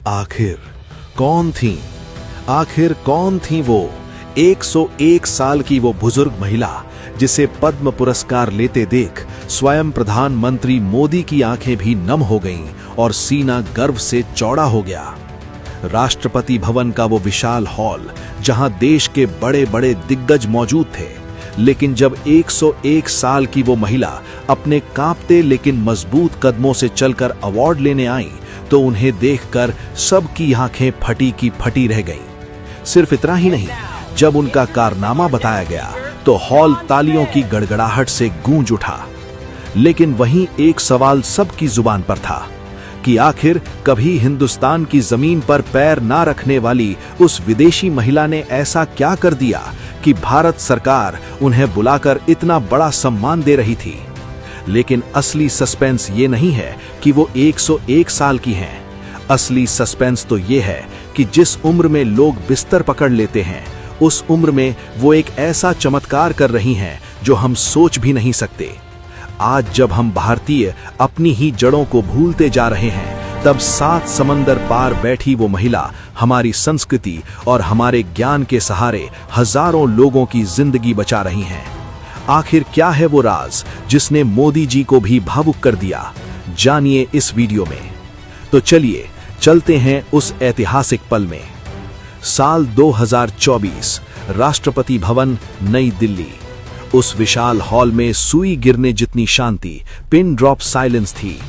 आखिर कौन थी वो 101 साल की वो बुजुर्ग महिला जिसे पद्म पुरस्कार लेते देख स्वयं प्रधानमंत्री मोदी की आंखें भी नम हो गईं और सीना गर्व से चौड़ा हो गया। राष्ट्रपति भवन का वो विशाल हॉल जहां देश के बड़े बड़े दिग्गज मौजूद थे, लेकिन जब 101 साल की वो महिला अपने कांपते लेकिन मजबूत कदमों से चलकर अवार्ड लेने आई तो उन्हें देखकर सबकी आंखें फटी की फटी रह गईं। सिर्फ इतना ही नहीं, जब उनका कारनामा बताया गया तो हॉल तालियों की गड़गड़ाहट से गूंज उठा। लेकिन वहीं एक सवाल सबकी जुबान पर था कि आखिर कभी हिंदुस्तान की जमीन पर पैर ना रखने वाली उस विदेशी महिला ने ऐसा क्या कर दिया कि भारत सरकार उन्हें बुलाकर इतना बड़ा सम्मान दे रही थी। लेकिन असली सस्पेंस ये नहीं है कि वो 101 साल की हैं। असली सस्पेंस तो ये है कि जिस उम्र में लोग बिस्तर पकड़ लेते हैं, उस उम्र में वो एक ऐसा चमत्कार कर रही हैं जो हम सोच भी नहीं सकते। आज जब हम भारतीय अपनी ही जड़ों को भूलते जा रहे हैं, तब 7 समंदर पार बैठी वो महिला हमारी संस्कृति और हमारे ज्ञान के सहारे हजारों लोगों की जिंदगी बचा रही हैं। आखिर क्या है वो राज जिसने मोदी जी को भी भावुक कर दिया? जानिए इस वीडियो में। तो चलिए चलते हैं उस ऐतिहासिक पल में। साल 2024, राष्ट्रपति भवन, नई दिल्ली। उस विशाल हॉल में सुई गिरने जितनी शांति, पिन ड्रॉप साइलेंस थी।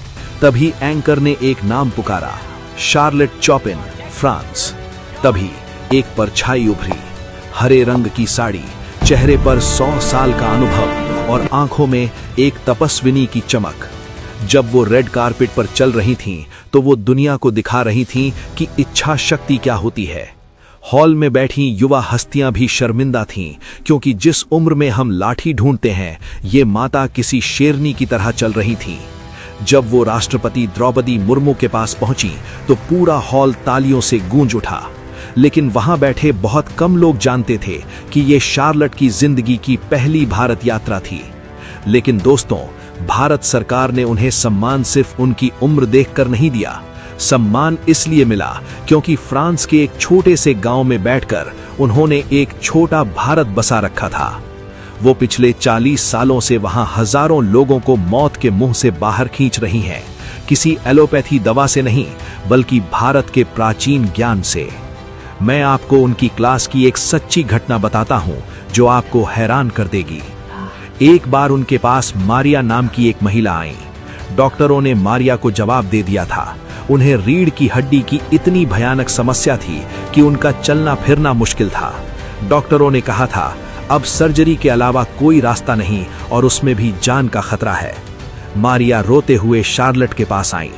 तभी एंकर ने एक नाम पुकारा, शार्लेट चॉपिन, फ्रांस। तभी एक परछाई उभरी, हरे रंग की साड़ी, चेहरे पर 100 साल का अनुभव और आंखों में एक तपस्विनी की चमक। जब वो रेड कारपेट पर चल रही थीं, तो वो दुनिया को दिखा रही थीं कि इच्छा शक्ति क्या होती है। हॉल में बैठी युवा हस्तियां भी शर्मिंदा थीं, क्योंकि जिस उम्र में हम लाठी ढूंढते हैं, ये माता किसी शेरनी की तरह चल रही थी। जब वो राष्ट्रपति द्रौपदी मुर्मू के पास पहुंची तो पूरा हॉल तालियों से गूंज उठा। लेकिन वहां बैठे बहुत कम लोग जानते थे कि ये शार्लेट की जिंदगी की पहली भारत यात्रा थी। लेकिन दोस्तों, भारत सरकार ने उन्हें सम्मान सिर्फ उनकी उम्र देखकर नहीं दिया। सम्मान इसलिए मिला क्योंकि फ्रांस के एक छोटे से गांव में बैठकर उन्होंने एक छोटा भारत बसा रखा था। वो पिछले 40 सालों से वहां हजारों लोगों को मौत के मुंह से बाहर खींच रही हैं, किसी एलोपैथी दवा से नहीं, बल्कि भारत के प्राचीन ज्ञान से। मैं आपको उनकी क्लास की एक सच्ची घटना बताता हूं जो आपको हैरान कर देगी। एक बार उनके पास मारिया नाम की एक महिला आई। डॉक्टरों ने मारिया को जवाब दे दिया था। उन्हें रीढ़ की हड्डी की इतनी भयानक समस्या थी कि उनका चलना फिरना मुश्किल था। डॉक्टरों ने कहा था, अब सर्जरी के अलावा कोई रास्ता नहीं और उसमें भी जान का खतरा है। मारिया रोते हुए शार्लेट के पास आई।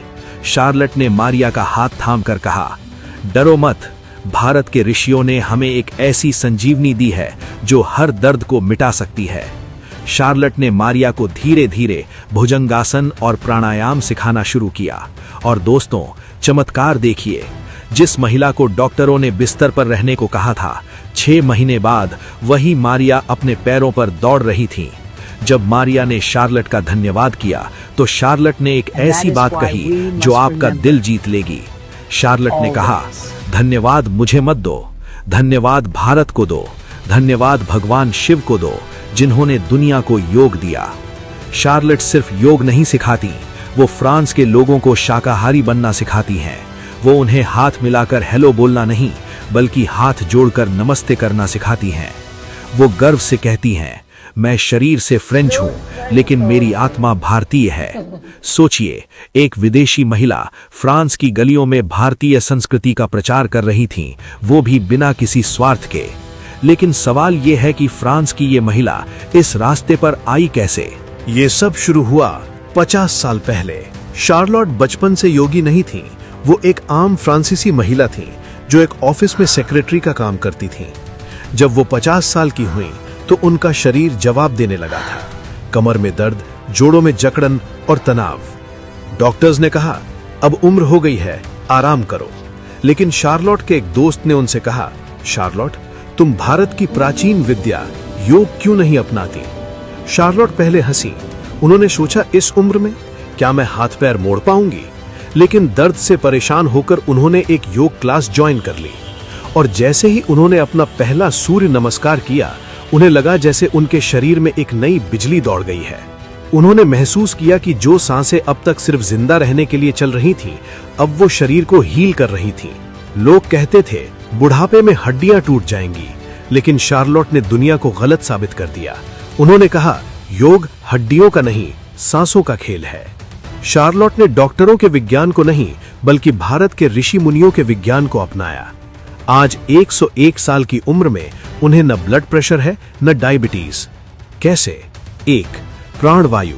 शार्लेट ने मारिया का हाथ थामकर कहा, डरो मत, भारत के ऋषियों ने हमें एक ऐसी संजीवनी दी है जो हर दर्द को मिटा सकती है। शार्लेट ने मारिया को धीरे धीरे भुजंगासन और प्राणायाम सिखाना शुरू किया। और दोस्तों, चमत्कार देखिए, जिस महिला को डॉक्टरों ने बिस्तर पर रहने को कहा था, 6 महीने बाद वही मारिया अपने पैरों पर दौड़ रही थी। जब मारिया ने शार्लेट का धन्यवाद किया तो शार्लेट ने एक ऐसी बात कही जो आपका दिल जीत लेगी। शार्लेट ने कहा, धन्यवाद मुझे मत दो, धन्यवाद भारत को दो, धन्यवाद भगवान शिव को दो, जिन्होंने दुनिया को योग दिया। शार्लेट सिर्फ योग नहीं सिखाती, वो फ्रांस के लोगों को शाकाहारी बनना सिखाती हैं। वो उन्हें हाथ मिलाकर हेलो बोलना नहीं, बल्कि हाथ जोड़कर नमस्ते करना सिखाती हैं। वो गर्व से कहती हैं, मैं शरीर से फ्रेंच हूं, लेकिन मेरी आत्मा भारतीय है। सोचिए, एक विदेशी महिला फ्रांस की गलियों में भारतीय संस्कृति का प्रचार कर रही थी, वो भी बिना किसी स्वार्थ के। लेकिन सवाल ये है कि फ्रांस की ये महिला इस रास्ते पर आई कैसे? ये सब शुरू हुआ 50 साल पहले। शार्लोट बचपन से योगी नहीं थी। वो एक आम फ्रांसीसी महिला थी जो एक ऑफिस में सेक्रेटरी का काम करती थी। जब वो 50 साल की हुई तो उनका शरीर जवाब देने लगा था। कमर में दर्द, जोड़ों में जकड़न और तनाव। डॉक्टर्स ने कहा, अब उम्र हो गई है, आराम करो। लेकिन शार्लोट के एक दोस्त ने उनसे कहा, शार्लोट, तुम भारत की प्राचीन विद्या योग क्यों नहीं अपनाती? शार्लोट पहले हंसी। उन्होंने सोचा, इस उम्र में क्या मैं हाथ पैर मोड़ पाऊंगी? लेकिन दर्द से परेशान होकर उन्होंने एक योग क्लास ज्वाइन कर ली। और जैसे ही उन्होंने अपना पहला सूर्य नमस्कार किया, उन्हें लगा जैसे उनके शरीर में एक नई बिजली दौड़ गई है। उन्होंने महसूस किया कि जो सांसें अब तक सिर्फ जिंदा रहने के लिए चल रही थीं, अब वो शरीर को हील कर रही थीं। लोग कहते थे बुढ़ापे में हड्डियां टूट जाएंगी, लेकिन शार्लोट ने दुनिया को गलत साबित कर दिया। उन्होंने कहा, योग हड्डियों का नहीं, सांसों का खेल है। शार्लोट ने डॉक्टरों के विज्ञान को नहीं, बल्कि भारत के ऋषि मुनियों के विज्ञान को अपनाया। आज 101 साल की उम्र में उन्हें न ब्लड प्रेशर है, न डायबिटीज। कैसे? 1. प्राणवायु,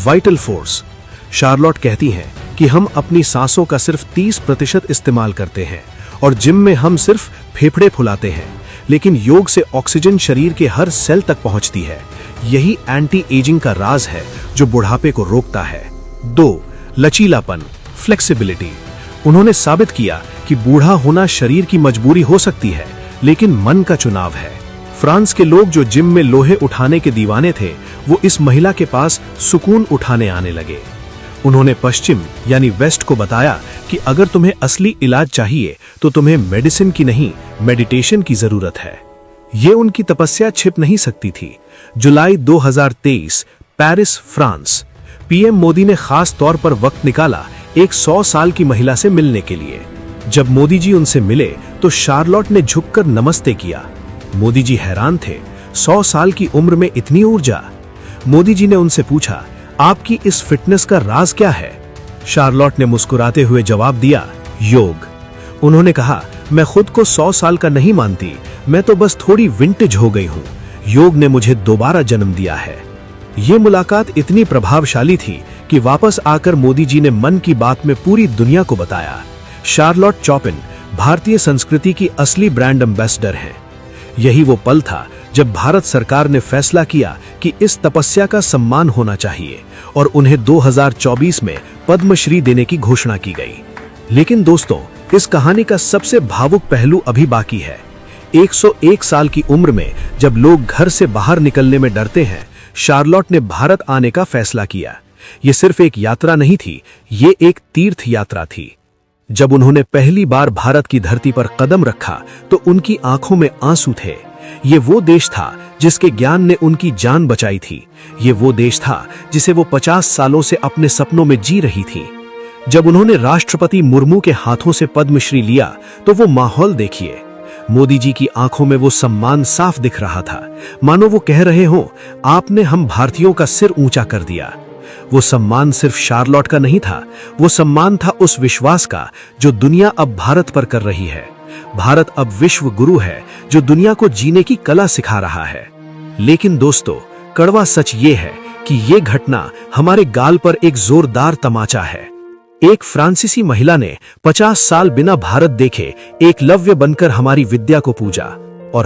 वाइटल फोर्स। शार्लोट कहती हैं कि हम अपनी सांसों का सिर्फ 30% इस्तेमाल करते हैं और जिम में हम सिर्फ फेफड़े फुलाते हैं, लेकिन योग से ऑक्सीजन शरीर के हर सेल तक पहुंचती है। यही एंटी एजिंग का राज है जो बुढ़ापे को रोकता है। 2. लचीलापन, फ्लेक्सिबिलिटी। उन्होंने साबित किया कि बूढ़ा होना शरीर की मजबूरी हो सकती है, लेकिन मन का चुनाव है। फ्रांस के लोग जो जिम में लोहे उठाने के दीवाने थे, वो इस महिला के पास सुकून उठाने आने लगे। उन्होंने पश्चिम यानी वेस्ट को बताया कि अगर तुम्हें असली इलाज चाहिए तो तुम्हें मेडिसिन की नहीं, मेडिटेशन की जरूरत है। ये उनकी तपस्या छिप नहीं सकती थी। जुलाई 2023, पेरिस, फ्रांस। पीएम मोदी ने खास तौर पर वक्त निकाला एक 100 साल की महिला से मिलने के लिए। जब मोदी जी उनसे मिले तो शार्लोट ने झुककर नमस्ते किया। मोदी जी हैरान थे, 100 साल की उम्र में इतनी ऊर्जा। मोदी जी ने उनसे पूछा, आपकी इस फिटनेस का राज क्या है? शार्लोट ने मुस्कुराते हुए जवाब दिया, योग। उन्होंने कहा, मैं खुद को 100 साल का नहीं मानती, मैं तो बस थोड़ी विंटेज हो गई हूं। योग ने मुझे दोबारा जन्म दिया है। ये मुलाकात इतनी प्रभावशाली थी कि वापस आकर मोदी जी ने मन की बात में पूरी दुनिया को बताया, शार्लोट चॉपिन भारतीय संस्कृति की असली ब्रांड एम्बेसडर हैं। यही वो पल था जब भारत सरकार ने फैसला किया कि इस तपस्या का सम्मान होना चाहिए और उन्हें 2024 में पद्मश्री देने की घोषणा की गई। लेकिन दोस्तों, इस कहानी का सबसे भावुक पहलू अभी बाकी है। 101 साल की उम्र में जब लोग घर से बाहर निकलने में डरते हैं, शार्लोट ने भारत आने का फैसला किया। ये सिर्फ एक यात्रा नहीं थी, ये एक तीर्थ यात्रा थी। जब उन्होंने पहली बार भारत की धरती पर कदम रखा तो उनकी आंखों में आंसू थे। ये वो देश था जिसके ज्ञान ने उनकी जान बचाई थी। ये वो देश था जिसे वो 50 सालों से अपने सपनों में जी रही थी। जब उन्होंने राष्ट्रपति मुर्मू के हाथों से पद्मश्री लिया तो वो माहौल देखिए। मोदी जी की आंखों में वो सम्मान साफ दिख रहा था, मानो वो कह रहे हों, आपने हम भारतीयों का सिर ऊंचा कर दिया। वो सम्मान सिर्फ शार्लोट का नहीं था, वो सम्मान था उस विश्वास का जो दुनिया अब भारत पर कर रही है। भारत अब विश्व गुरु है जो दुनिया को जीने की कला सिखा रहा है। लेकिन दोस्तों, कड़वा सच ये है कि ये घटना हमारे गाल पर एक जोरदार तमाचा है। एक फ्रांसीसी महिला ने 50 साल बिना भारत देखे एकलव्य बनकर हमारी विद्या को पूजा, और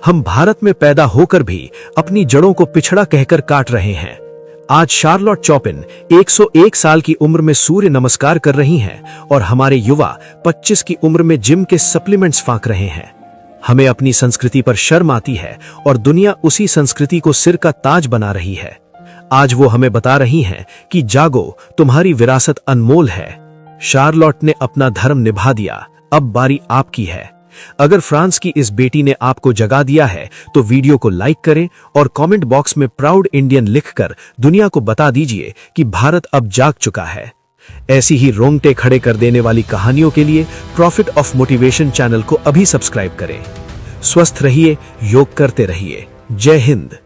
हम भारत में पैदा होकर भी अपनी जड़ों को पिछड़ा कहकर काट रहे हैं। आज शार्लोट चॉपिन 101 साल की उम्र में सूर्य नमस्कार कर रही हैं और हमारे युवा 25 की उम्र में जिम के सप्लीमेंट्स फांक रहे हैं। हमें अपनी संस्कृति पर शर्म आती है और दुनिया उसी संस्कृति को सिर का ताज बना रही है। आज वो हमें बता रही हैं कि जागो, तुम्हारी विरासत अनमोल है। शार्लोट ने अपना धर्म निभा दिया, अब बारी आपकी है। अगर फ्रांस की इस बेटी ने आपको जगा दिया है तो वीडियो को लाइक करें और कमेंट बॉक्स में प्राउड इंडियन लिखकर दुनिया को बता दीजिए कि भारत अब जाग चुका है। ऐसी ही रोंगटे खड़े कर देने वाली कहानियों के लिए प्रॉफिट ऑफ मोटिवेशन चैनल को अभी सब्सक्राइब करें। स्वस्थ रहिए, योग करते रहिए। जय हिंद।